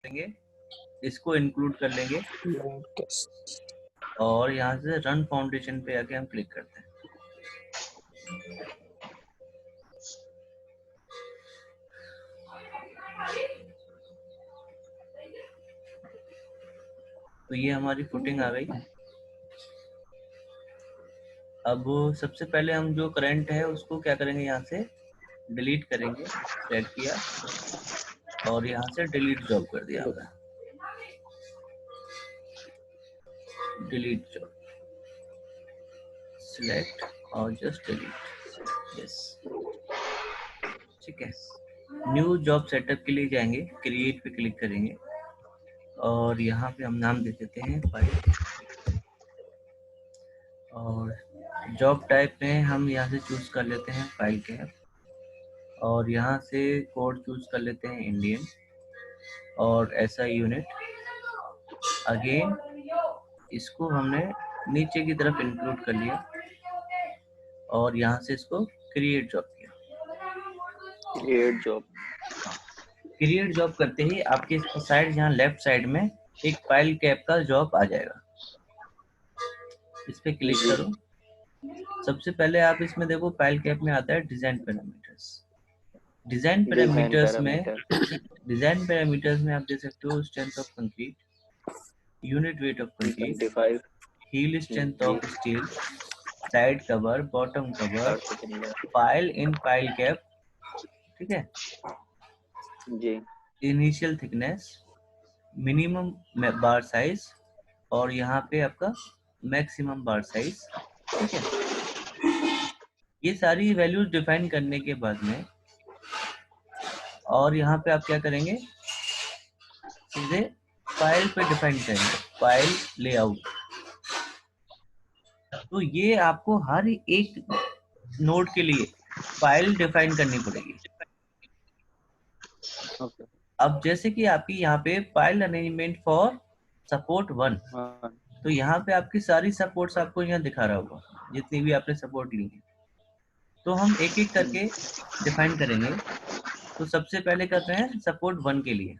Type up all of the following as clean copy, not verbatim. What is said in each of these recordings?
करेंगे, इसको इंक्लूड कर लेंगे टेस्ट। और यहाँ से रन फाउंडेशन पे आके हम क्लिक करते हैं। तो ये हमारी फुटिंग आ गई। अब सबसे पहले हम जो करंट है उसको क्या करेंगे, यहाँ से डिलीट करेंगे। सेलेक्ट किया और यहाँ से डिलीट जॉब कर दिया हमने। डिलीट जॉब सिलेक्ट और जस्ट डिलीट। यस, ठीक है। न्यू जॉब सेटअप के लिए जाएंगे, क्रिएट पे क्लिक करेंगे और यहाँ पे हम नाम दे देते हैं फाइल। और जॉब टाइप में हम यहाँ से चूज कर लेते हैं फाइल कैप और यहाँ से कोड चूज कर लेते हैं इंडियन और ऐसा यूनिट। अगेन इसको हमने नीचे की तरफ इंक्लूड कर लिया और यहाँ से इसको क्रिएट जॉब किया। Create job. क्रिएट जॉब करते ही आपके साइड यहाँ लेफ्ट साइड में एक फाइल कैप का जॉब आ जाएगा। इस पे क्लिक करो। सबसे पहले आप इसमें देखो फाइल कैप में आता है डिजाइन पैरामीटर्स। डिजाइन पैरामीटर्स में आप दे सकते हो strength of concrete, unit weight of concrete, 25 heel strength of steel, side cover, bottom cover, file in file cap, ठीक है, जी। Initial thickness, minimum bar size और यहाँ पे आपका मैक्सिमम बार साइज, ठीक है। ये सारी वैल्यूज डिफाइन करने के बाद में और यहाँ पे आप क्या करेंगे, सीधे फाइल पे डिफाइन करेंगे, फाइल लेआउट। तो ये आपको हर एक नोड के लिए फाइल डिफाइन करनी पड़ेगी। ओके। अब जैसे कि आपकी यहाँ पे फाइल अरेंजमेंट फॉर सपोर्ट 1, तो यहाँ पे आपकी सारी सपोर्ट्स आपको यहाँ दिखा रहा होगा, जितनी भी आपने सपोर्ट ली है। तो हम एक एक करके डिफाइन करेंगे। तो सबसे पहले करते हैं सपोर्ट 1 के लिए।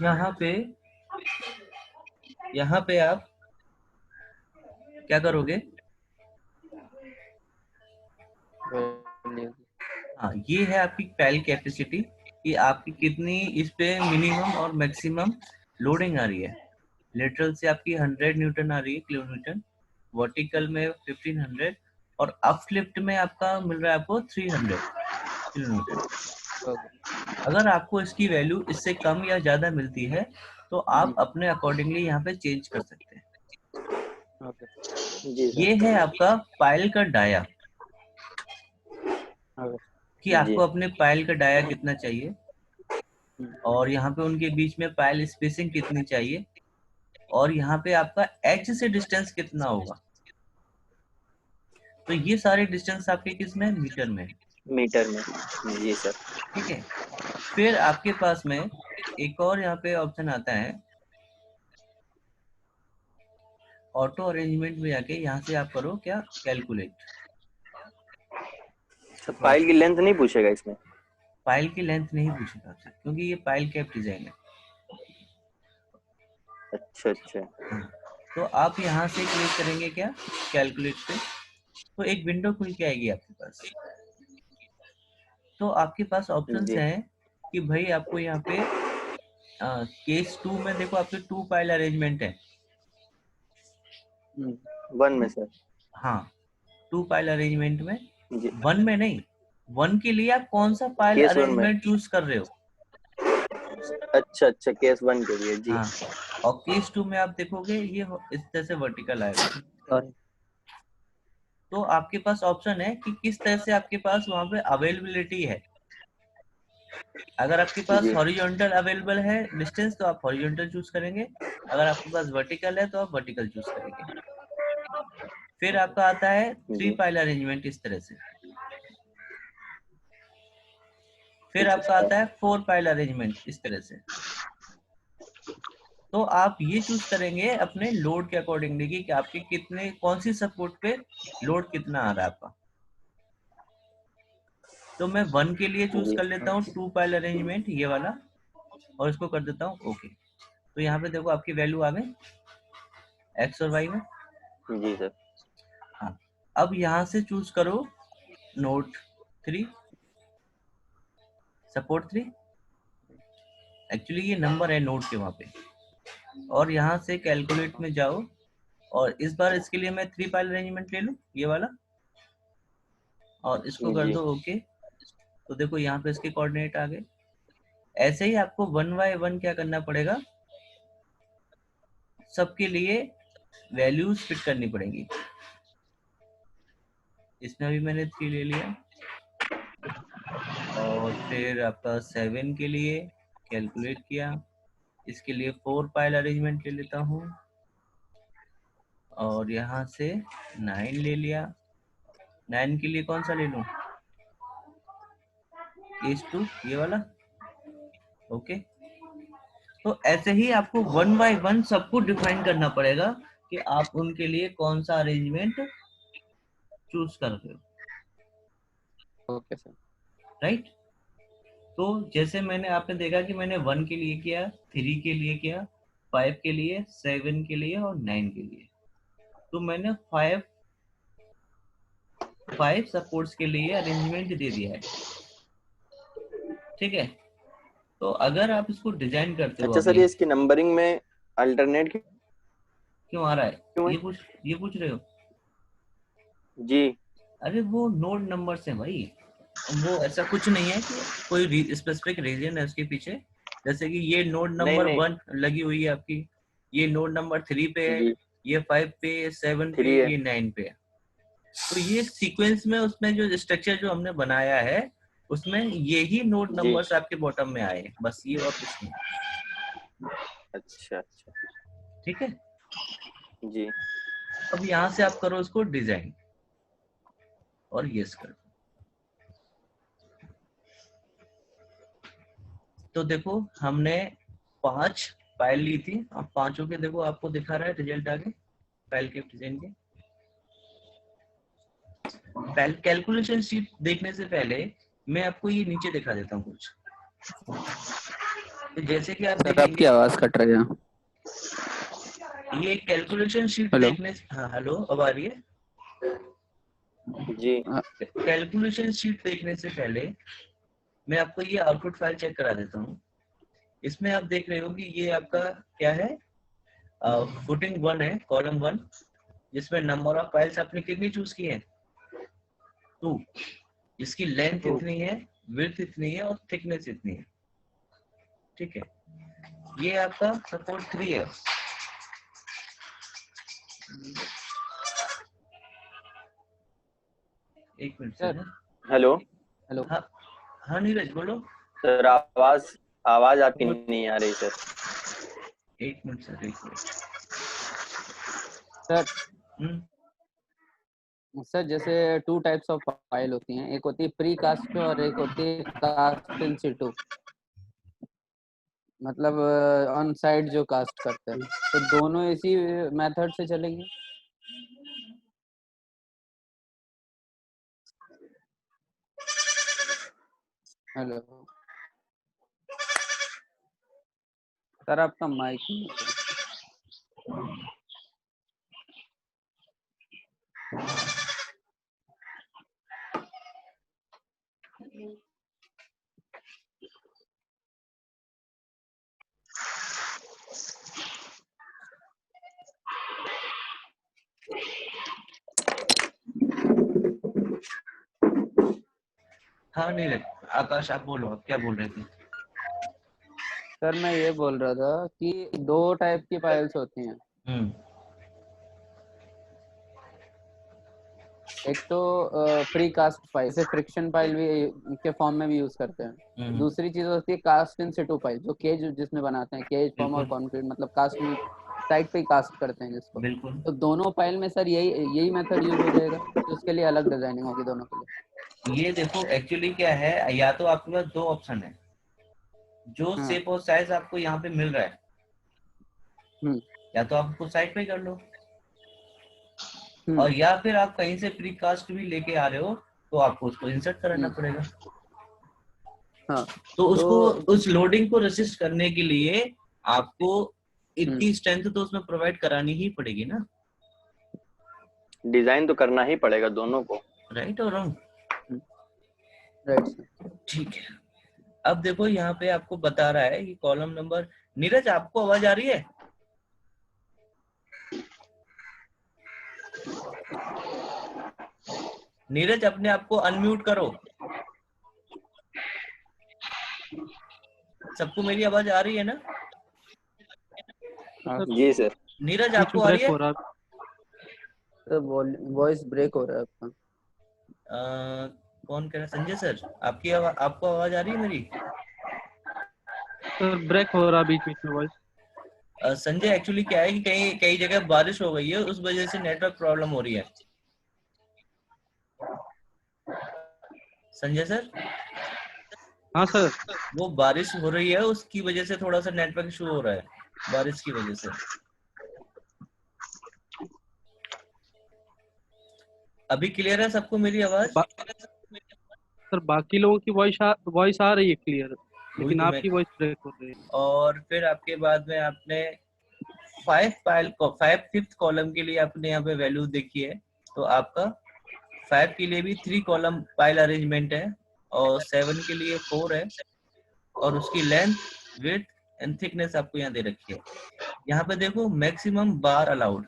यहाँ पे आप क्या करोगे, हाँ ये है आपकी फाइल कैपेसिटी कि आपकी कितनी इस पे मिनिमम और मैक्सिमम लोडिंग आ रही है। लेटरल से आपकी 100 न्यूटन आ रही है, किलो न्यूटन, वर्टिकल में 1500 और अपलिफ्ट में आपका मिल रहा है आपको 300 किलो न्यूटन। अगर आपको इसकी वैल्यू इससे कम या ज्यादा मिलती है तो आप अपने अकॉर्डिंगली यहाँ पे चेंज कर सकते हैं। ये है आपका फाइल का डाया कि आपको अपने फाइल का डाया कितना चाहिए और यहाँ पे उनके बीच में फाइल स्पेसिंग कितनी चाहिए और यहाँ पे आपका एच से डिस्टेंस कितना होगा। तो ये सारे डिस्टेंस आपके किस में, मीटर में। मीटर में, जी सर। ठीक है। फिर आपके पास में एक और यहाँ पे ऑप्शन आता है ऑटो अरेंजमेंट में जाके यहाँ से आप करो क्या, कैलकुलेट। तो फाइल की लेंथ नहीं पूछेगा इसमें? फाइल की लेंथ नहीं पूछेगा आपसे क्योंकि ये फाइल कैप डिजाइन है। अच्छा अच्छा। तो आप यहाँ से क्लिक करेंगे क्या, कैलकुलेट पे, तो एक विंडो खुल के आएगी आपके पास। तो आपके पास ऑप्शंस हैं कि भाई आपको यहाँ पे केस 2 में देखो आपके 2 फाइल अरेंजमेंट है। 1 में सर? हाँ 2 फाइल अरेंजमेंट में, 1 में नहीं, 1 के लिए आप कौन सा फाइल अरेंजमेंट चूज कर रहे हो। अच्छा अच्छा, केस 1 के लिए जी। हाँ, और केस 2 में आप देखोगे ये इस तरह से वर्टिकल आएगा। तो आपके पास ऑप्शन है कि किस तरह से आपके पास वहां पे अवेलेबिलिटी है। अगर आपके पास हॉरिजॉन्टल अवेलेबल है डिस्टेंस तो आप हॉरिजॉन्टल चूज करेंगे, अगर आपके पास वर्टिकल है तो आप वर्टिकल चूज करेंगे। फिर आपका आता है 3 फाइल अरेंजमेंट इस तरह से। फिर आपका आता है 4 फाइल अरेंजमेंट इस तरह से। तो आप ये चूज करेंगे अपने लोड के अकॉर्डिंगली कि आपके कितने, कौन सी सपोर्ट पे लोड कितना आ रहा है आपका। तो मैं 1 के लिए चूज कर लेता हूँ 2 फाइल अरेंजमेंट, ये वाला, और इसको कर देता हूँ ओके। तो यहाँ पे देखो आपकी वैल्यू आ गई एक्स और वाई में। जी सर। हाँ, अब यहाँ से चूज करो नोट 3 सपोर्ट 3। एक्चुअली ये नंबर है नोट के वहां पे, और यहाँ से कैलकुलेट में जाओ और इस बार इसके लिए मैं 3 फाइल अरेंजमेंट ले लूँ ये वाला और इसको कर जी दो ओके। तो देखो यहाँ पे इसके कोऑर्डिनेट आ गए। ऐसे ही आपको 1 बाय 1 क्या करना पड़ेगा, सबके लिए वैल्यूज फिट करनी पड़ेंगी। इसमें अभी मैंने 3 ले लिया और फिर आपका 7 के लिए कैलकुलेट किया, इसके लिए 4 पाइल अरेंजमेंट ले लेता हूँ और यहाँ से 9 ले लिया। 9 के लिए कौन सा ले लूँ, केस 2 ये वाला ओके। तो ऐसे ही आपको 1 बाय 1 सबको डिफाइन करना पड़ेगा कि आप उनके लिए कौन सा अरेंजमेंट चूज कर रहे हो। Okay sir. राइट, तो जैसे मैंने आपने देखा कि मैंने 1 के लिए किया, 3 के लिए किया, 5 के लिए, 7 के लिए और 9 के लिए। तो मैंने 5 सपोर्ट्स के लिए अरेंजमेंट दे दिया है। ठीक है, तो अगर आप इसको डिजाइन करते हो अच्छा सर, अभी, ये इसकी नंबरिंग में अल्टरनेट क्यों आ रहा है क्यों है? ये पूछ रहे हो? जी। अरे वो नोड नंबर्स हैं भाई, वो ऐसा कुछ नहीं है कि कोई स्पेसिफिक रीजन है उसके पीछे। जैसे कि ये नोड नहीं नंबर नहीं 1 लगी हुई है आपकी, ये नोड नंबर 3 पे है, जी, ये 5 पे, 7 पे, 3 है। ये 9 पे है। तो ये सीक्वेंस में उसमें जो स्ट्रक्चर जो हमने बनाया है उसमें ये ही नोड जी। नंबर्स आपके बॉटम में आए, बस ये और कुछ नहीं। अच्छा अच्छा। ठीक है, जी। अब यहाँ से आप करो इसको डिजाइन और यस कर दो। तो देखो हमने 5 फाइल ली थी, अब पांचों के देखो आपको दिखा रहा है रिजल्ट आगे फाइल के डिजाइन के। कैलकुलेशन शीट देखने से पहले मैं आपको ये नीचे दिखा देता हूँ कुछ। तो जैसे कि आप सर देखेंगे आपकी आवाज कट रही है। ये कैलकुलेशन शीट हेलो। देखने से, हाँ हेलो अब आ रही है? जी। कैलकुलेशन शीट देखने से पहले मैं आपको ये आउटपुट फाइल चेक करा देता हूँ। इसमें आप देख रहे हो कि ये आपका क्या है, फुटिंग 1 है, कॉलम 1, जिसमें नंबर ऑफ फाइल्स आपने कितनी चूज की है 2। इसकी लेंथ इतनी है, विड्थ इतनी है और थिकनेस इतनी है। ठीक है, ये आपका सपोर्ट 3 है। एक minute sir. Sir. Hello. Hello. हाँ हाँ नीरज बोलो। सर आवाज आपकी नहीं आ रही सर। एक मिनट सर, एक मिनट। सर हम्म, सर जैसे 2 टाइप्स ऑफ फाइल होती हैं, एक होती है प्री कास्ट और एक होती है कास्ट इन सिटू, मतलब ऑन साइट जो कास्ट करते हैं, तो दोनों इसी मेथड से चलेंगे। हेलो सर, आपका माइक नहीं है। हाँ नीरज, आकाश आप बोलो, आप क्या बोल रहे थे? सर मैं ये बोल रहा था कि 2 टाइप की फाइल्स होती हैं, हम्म, एक तो प्री कास्ट फाइल, इसे फ्रिक्शन फाइल भी के फॉर्म में भी यूज करते हैं। दूसरी चीज होती है कास्ट इन सिटू फाइल, जो केज जिसमें बनाते हैं, केज फॉर्म और बिल्कुल कंक्रीट, मतलब कास्ट में साइट पे ही कास्ट करते हैं जिसको। बिल्कुल। तो दोनों फाइल में सर यही मेथड यूज हो जाएगा कि उसके लिए अलग डिजाइनिंग होगी दोनों के लिए? ये देखो एक्चुअली क्या है, या तो आपके पास 2 ऑप्शन है, जो हाँ। शेप और साइज आपको यहाँ पे मिल रहा है, या तो आप उसको साइड पे कर लो, और या फिर आप कहीं से प्रीकास्ट भी लेके आ रहे हो तो आपको उसको इंसर्ट कराना पड़ेगा। हाँ तो उसको उस लोडिंग को रेसिस्ट करने के लिए आपको इतनी स्ट्रेंथ तो उसमें प्रोवाइड करानी ही पड़ेगी ना। डिजाइन तो करना ही पड़ेगा दोनों को। राइट और रॉन्ग? Right sir. ठीक है, अब देखो यहाँ पे आपको बता रहा है कि कॉलम नंबर, नीरज आपको आवाज आ रही है? नीरज अपने आप को अनम्यूट करो। सबको मेरी आवाज आ रही है ना? जी सर। नीरज आपको आ रही है? सर वॉइस ब्रेक हो रहा है आपका। कौन कह रहा है? संजय सर, आपको आवाज आ रही है मेरी? सर ब्रेक हो रहा बीच बीच में वॉइस। संजय एक्चुअली क्या है कि कई जगह बारिश हो गई है, उस वजह से नेटवर्क प्रॉब्लम हो रही है। संजय सर, हाँ सर। वो बारिश हो रही है उसकी वजह से थोड़ा सा नेटवर्क इशू हो रहा है, बारिश की वजह से। अभी क्लियर है सबको मेरी आवाज? सर बाकी लोगों की वॉइस आ रही है क्लियर, लेकिन तो आपकी वॉइस ब्रेक हो रही है। और फिर आपके बाद में आपने 5th कॉलम के लिए आपने यहाँ पे वैल्यू देखी है, तो आपका 5 के लिए भी 3 कॉलम पाइल अरेंजमेंट है, और 7 के लिए 4 है, और उसकी लेंथ, विड्थ एंड थिकनेस आपको यहाँ दे रखी है। यहाँ पे देखो मैक्सिमम बार अलाउड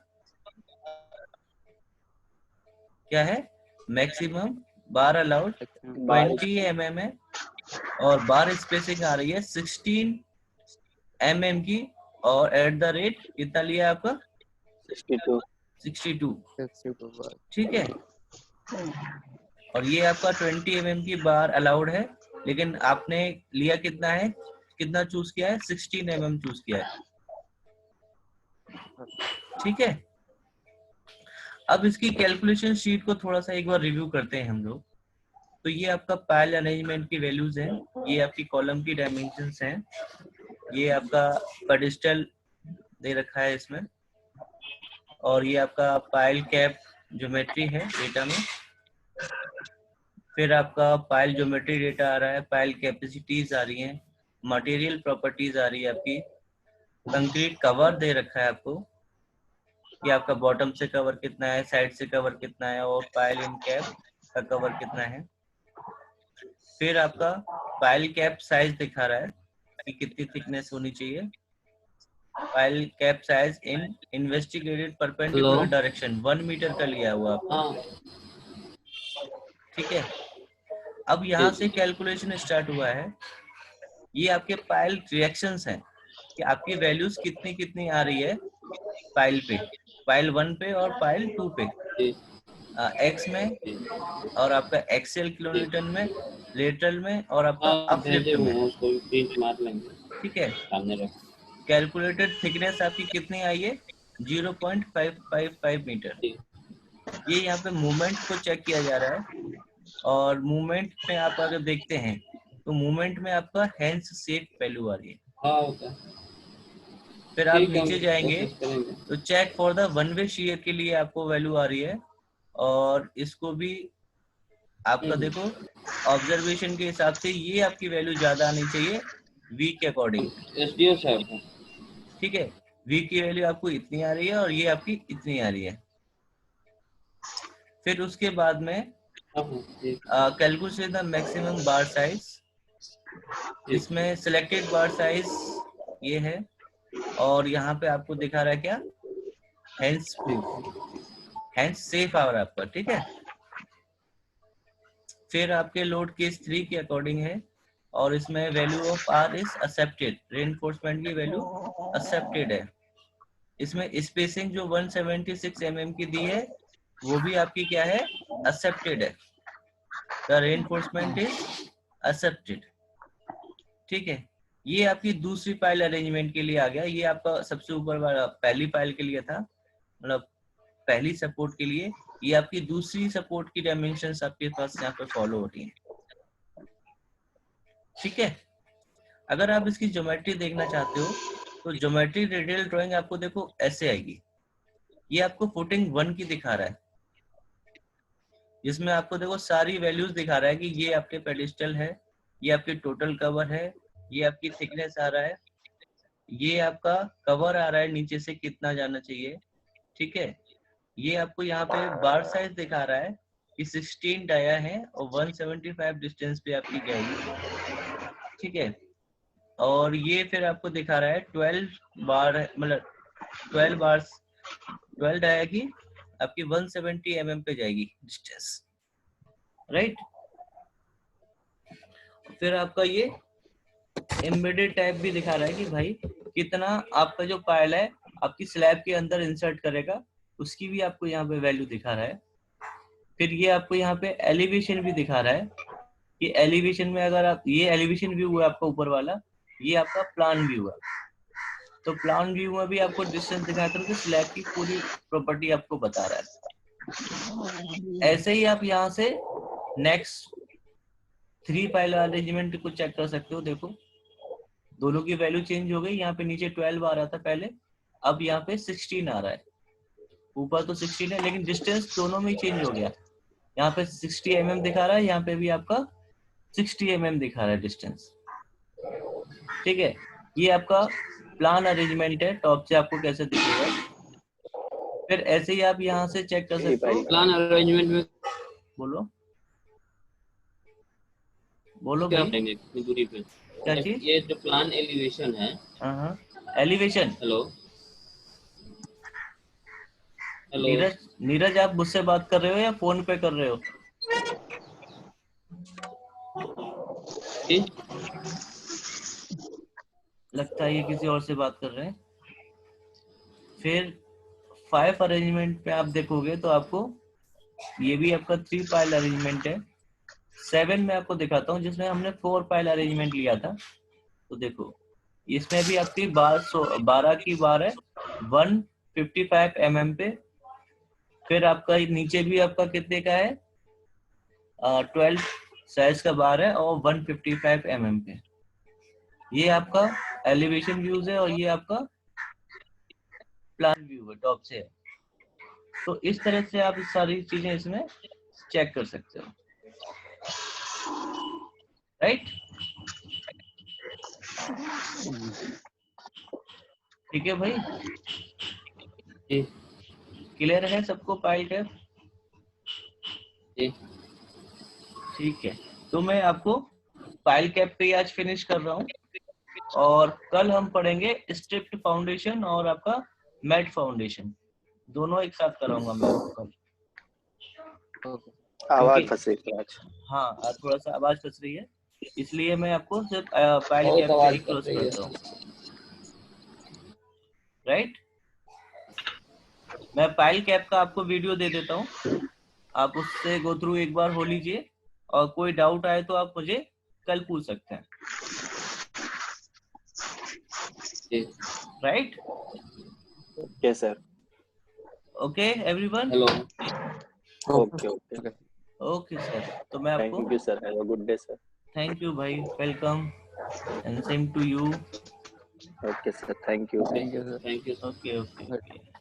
क्या है, मैक्सिमम बार अलाउड 20 mm है, और बार स्पेसिंग आ रही है 16 mm की, और एट द रेट कितना लिया आपका 62। ठीक है, और ये आपका 20 mm की बार अलाउड है, लेकिन आपने लिया कितना है, कितना चूज किया है, 16 mm चूज किया है। ठीक है, अब इसकी कैलकुलेशन शीट को थोड़ा सा एक बार रिव्यू करते हैं हम लोग। तो ये आपका पाइल अरेंजमेंट की वैल्यूज हैं, ये आपकी कॉलम की डायमेंशंस हैं, ये आपका पेडिस्टल दे रखा है इसमें, और ये आपका पाइल कैप ज्योमेट्री है डेटा में। फिर आपका पाइल ज्योमेट्री डेटा आ रहा है, पाइल कैपेसिटीज आ रही हैं, मटेरियल प्रॉपर्टीज आ रही है आपकी, कंक्रीट कवर दे रखा है आपको कि आपका बॉटम से कवर कितना है, साइड से कवर कितना है, और पाइल इन कैप का कवर कितना है। फिर आपका पाइल कैप साइज दिखा रहा है कि कितनी थिकनेस होनी चाहिए, pile cap size in investigated perpendicular direction 1 metre का लिया हुआ आपको। ठीक है, अब यहाँ से कैलकुलेशन स्टार्ट हुआ है, ये आपके पाइल रिएक्शंस हैं कि आपकी वैल्यूज कितनी कितनी आ रही है पाइल पे, पाइल 1 पे और पाइल 2 पे, एक्स में, और आपका एक्सेल किलोन्यूटन में, लेटरल में, और आपका अपलिफ्ट में। ठीक है, कैलकुलेटेड थिकनेस आपकी कितनी आई है, 0.555 मीटर। ये यहाँ पे मूवमेंट को चेक किया जा रहा है, और मूवमेंट में आप अगर देखते हैं तो मूवमेंट में आपका हैंड्स शेप वैल्यू आ रही है। फिर आप नीचे जाएंगे तो check for the one way shear के लिए आपको वैल्यू आ रही है, और इसको भी आपका देखो ऑब्जर्वेशन के हिसाब से ये आपकी वैल्यू ज्यादा आनी चाहिए वी के अकॉर्डिंग। ठीक है, वी की वैल्यू आपको इतनी आ रही है और ये आपकी इतनी आ रही है। फिर उसके बाद में calculate the maximum bar size, इसमें सिलेक्टेड बार साइज ये है, और यहाँ पे आपको दिखा रहा है क्या, हैंड्स प्रूफ, हैंड्स सेफ आ रहा है आपका। ठीक है, फिर आपके लोड केस 3 के अकॉर्डिंग है, और इसमें value of R is accepted, reinforcement की वैल्यू एक्सेप्टेड है। इसमें स्पेसिंग जो 176 mm की दी है वो भी आपकी क्या है, एक्सेप्टेड है, द रेनफोर्समेंट इज एक्सेप्टेड। ठीक है, ये आपकी दूसरी पाइल अरेंजमेंट के लिए आ गया, ये आपका सबसे ऊपर वाला पहली पाइल के लिए था, मतलब पहली सपोर्ट के लिए। ये आपकी दूसरी सपोर्ट की डायमेंशंस आपके पास यहाँ पे फॉलो हो रही है। ठीक है, अगर आप इसकी ज्योमेट्री देखना चाहते हो तो ज्योमेट्री रेडियल ड्राइंग आपको देखो ऐसे आएगी। ये आपको फुटिंग 1 की दिखा रहा है, जिसमें आपको देखो सारी वैल्यूज दिखा रहा है कि ये आपके पेडिस्टल है, ये आपकी टोटल कवर है, ये आपकी थिकनेस आ रहा है, ये आपका कवर आ रहा है नीचे से कितना जाना चाहिए, ठीक है। ये आपको यहाँ पे बार साइज दिखा रहा है कि 16 डाया है और 175 डिस्टेंस पे आपकी जाएगी, ठीक है। और ये फिर आपको दिखा रहा है 12 बार, मतलब 12 बार 12 डाया की आपकी 170 mm पे जाएगी डिस्टेंस, राइट। फिर आपका ये एम्बेडेड टाइप भी दिखा रहा है कि भाई कितना आपका जो पायल है आपकी स्लैब के अंदर इंसर्ट करेगा, उसकी भी आपको यहाँ पे वैल्यू दिखा रहा है। फिर ये आपको यहाँ पे एलिवेशन भी दिखा रहा है कि एलिवेशन में अगर आप, ये एलिवेशन व्यू हुआ आपका ऊपर वाला, ये आपका प्लान व्यू है। तो प्लान व्यू में भी आपको डिस्टेंस दिखा करके स्लैब की पूरी प्रॉपर्टी आपको बता रहा है। ऐसे ही आप यहाँ से नेक्स्ट 3 पाइल अरेंजमेंट को चेक कर सकते हो। देखो दोनों की वैल्यू चेंज हो गई, यहाँ पे नीचे 12 आ रहा था पहले, अब यहाँ पे 16 आ रहा है। ऊपर तो 16 है लेकिन डिस्टेंस दोनों में ही चेंज हो गया। यहाँ पे 60 mm दिखा रहा है, यहाँ पे भी आपका 60 mm दिखा रहा है डिस्टेंस, ठीक है। ये आपका प्लान अरेंजमेंट है, टॉप से आपको कैसे दिखेगा। फिर ऐसे ही आप यहाँ से चेक कर सकते हो प्लान अरेंजमेंट में। बोलो बोलो क्या भाई, करेंगे इतनी दूरी पे? क्या चीज? ये जो प्लान एलिवेशन है, हाँ एलिवेशन। हेलो हेलो, नीरज आप मुझसे बात कर रहे हो या फोन पे कर रहे हो? लगता है ये किसी और से बात कर रहे हैं। फिर 5 अरेंजमेंट पे आप देखोगे तो आपको ये भी आपका 3 पाइल अरेंजमेंट है। 7 में आपको दिखाता हूँ जिसमें हमने 4 पाइल अरेंजमेंट लिया था। तो देखो इसमें भी आपकी 12 की बार है 155 mm पे। फिर आपका नीचे भी आपका कितने का है 12 साइज का बार है और 155 mm पे। ये आपका एलिवेशन व्यूज है और ये आपका प्लान व्यू है, टॉप से है। तो इस तरह से आप इस सारी चीजें इसमें चेक कर सकते हो, राइट। ठीक है भाई, क्लियर है सबको पाइल टैप? ठीक है, तो मैं आपको पाइल कैप पे आज फिनिश कर रहा हूँ और कल हम पढ़ेंगे स्ट्रिप्ड फाउंडेशन और आपका मैट फाउंडेशन, दोनों एक साथ कराऊंगा मैं आपको कल। आवाज फंस रही है आज। हाँ आज थोड़ा सा आवाज फंस रही है, इसलिए मैं आपको सिर्फ पाइल कैप पे ही क्लोज करता हूँ, राइट। मैं पाइल कैप का आपको वीडियो दे देता हूँ, आप उससे गो थ्रू एक बार हो लीजिए और कोई डाउट आए तो आप मुझे कल पूछ सकते हैं, right. Okay sir. Okay everyone. Hello, okay okay okay sir, तो मैं आपको thank you sir, have a good day sir. Thank you भाई, welcome and same to you. Okay sir, thank you. Thank you sir. Thank you. Okay okay.